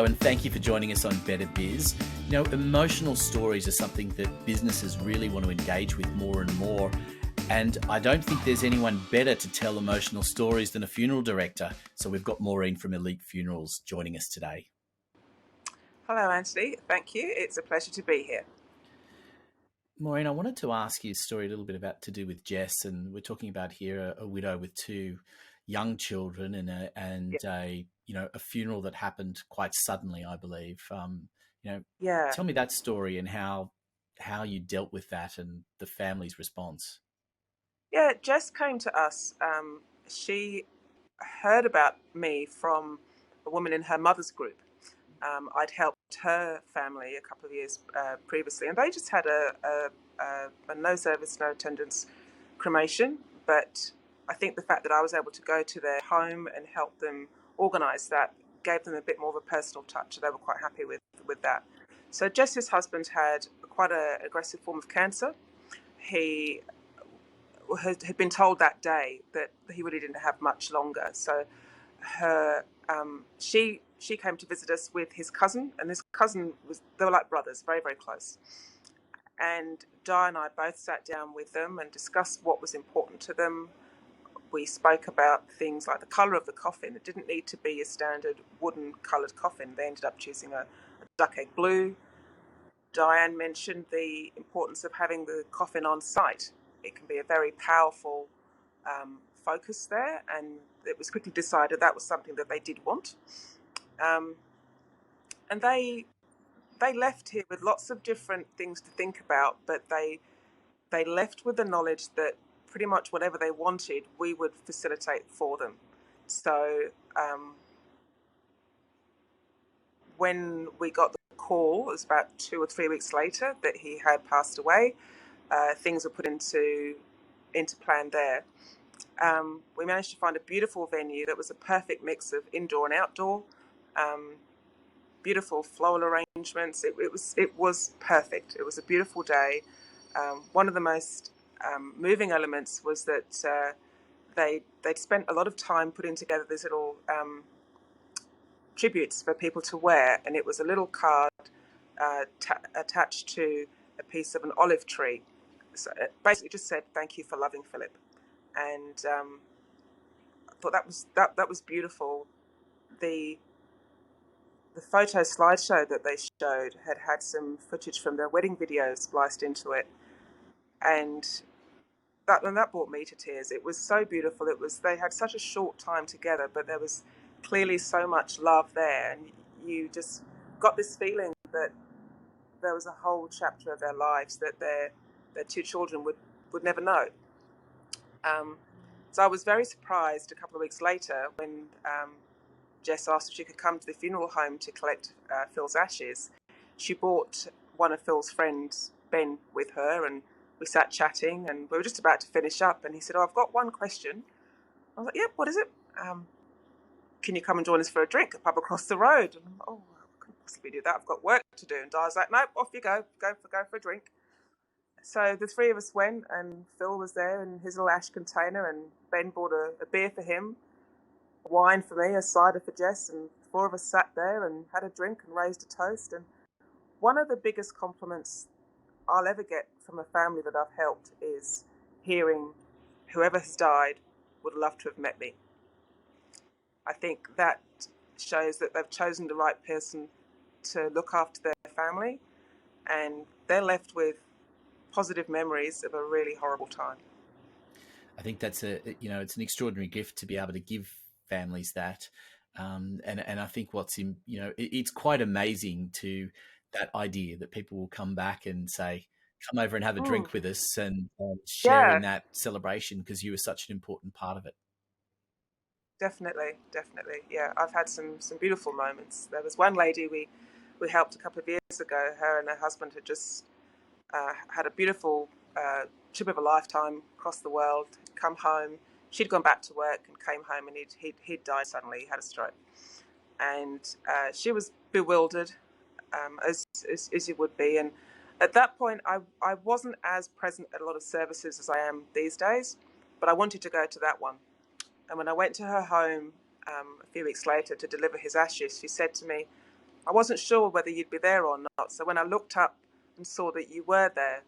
Hello, and thank you for joining us on Better Biz. You know, emotional stories are something that businesses really want to engage with more and more. And I don't think there's anyone better to tell emotional stories than a funeral director. So we've got Maureen from Elite Funerals joining us today. Hello, Anthony. Thank you. It's a pleasure to be here. Maureen, I wanted to ask you a story a little bit about to do with Jess, and we're talking about here a widow with two young children and a funeral that happened quite suddenly, I believe. Tell me that story and how you dealt with that and the family's response. Yeah, Jess came to us. She heard about me from a woman in her mother's group. I'd helped her family a couple of years previously, and they just had a no service, no attendance cremation. But I think the fact that I was able to go to their home and help them organise that gave them a bit more of a personal touch. They were quite happy with that. So Jess's husband had quite an aggressive form of cancer. He had been told that day that he really didn't have much longer. So she came to visit us with his cousin, and this cousin they were like brothers, very, very close. And Di and I both sat down with them and discussed what was important to them. We spoke about things like the colour of the coffin. It didn't need to be a standard wooden coloured coffin. They ended up choosing a duck egg blue. Diane mentioned the importance of having the coffin on site. It can be a very powerful focus there, and it was quickly decided that was something that they did want. And they left here with lots of different things to think about, but they left with the knowledge that pretty much whatever they wanted, we would facilitate for them. So when we got the call, it was about 2 or 3 weeks later that he had passed away. Things were put into plan there. We managed to find a beautiful venue that was a perfect mix of indoor and outdoor. Beautiful floral arrangements. It was perfect. It was a beautiful day. One of the most moving elements was that they'd spent a lot of time putting together these little tributes for people to wear, and it was a little card attached to a piece of an olive tree. So it basically just said, "Thank you for loving Philip," and I thought that was beautiful. The photo slideshow that they showed had some footage from their wedding videos spliced into it, and that brought me to tears. It was so beautiful. They had such a short time together, but there was clearly so much love there, and you just got this feeling that there was a whole chapter of their lives that their two children would never know. So I was very surprised a couple of weeks later when Jess asked if she could come to the funeral home to collect Phil's ashes. She brought one of Phil's friends, Ben, with her, and we sat chatting, and we were just about to finish up, and he said, "Oh, I've got one question." I was like, "Yep, what is it?" "Can you come and join us for a drink at a pub across the road?" And I'm like, "Oh, I couldn't possibly do that. I've got work to do." And Di was like, "Nope, off you go. Go for a drink." So the three of us went, and Phil was there in his little ash container, and Ben bought a beer for him, wine for me, a cider for Jess, and the four of us sat there and had a drink and raised a toast. And one of the biggest compliments I'll ever get from a family that I've helped is hearing whoever has died would love to have met me. I think that shows that they've chosen the right person to look after their family, and they're left with positive memories of a really horrible time. I think that's it's an extraordinary gift to be able to give families that. And I think it's quite amazing to that idea that people will come back and say, "Come over and have a drink with us and share in that celebration because you were such an important part of it." Definitely. Yeah, I've had some beautiful moments. There was one lady we helped a couple of years ago. Her and her husband had just had a beautiful trip of a lifetime across the world, come home. She'd gone back to work and came home, and he'd died suddenly. He had a stroke. And she was bewildered, as you would be. And at that point, I wasn't as present at a lot of services as I am these days, but I wanted to go to that one. And when I went to her home a few weeks later to deliver his ashes, she said to me, I wasn't sure whether you'd be there or not. So when I looked up and saw that you were there,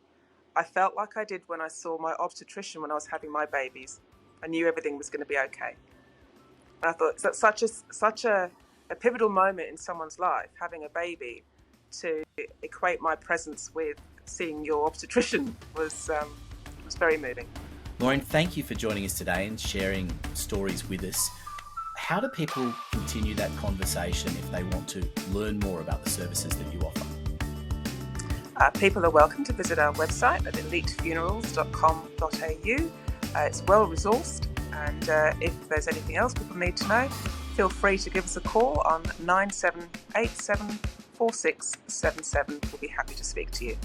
I felt like I did when I saw my obstetrician when I was having my babies. I knew everything was going to be okay. And I thought that's such a pivotal moment in someone's life, having a baby, to equate my presence with seeing your obstetrician was very moving. Maureen, thank you for joining us today and sharing stories with us. How do people continue that conversation if they want to learn more about the services that you offer? People are welcome to visit our website at 𝗕𝗲𝘁𝗁𝗲𝗿. It's well resourced, and if there's anything else people need to know, feel free to give us a call on 97874677. We'll be happy to speak to you.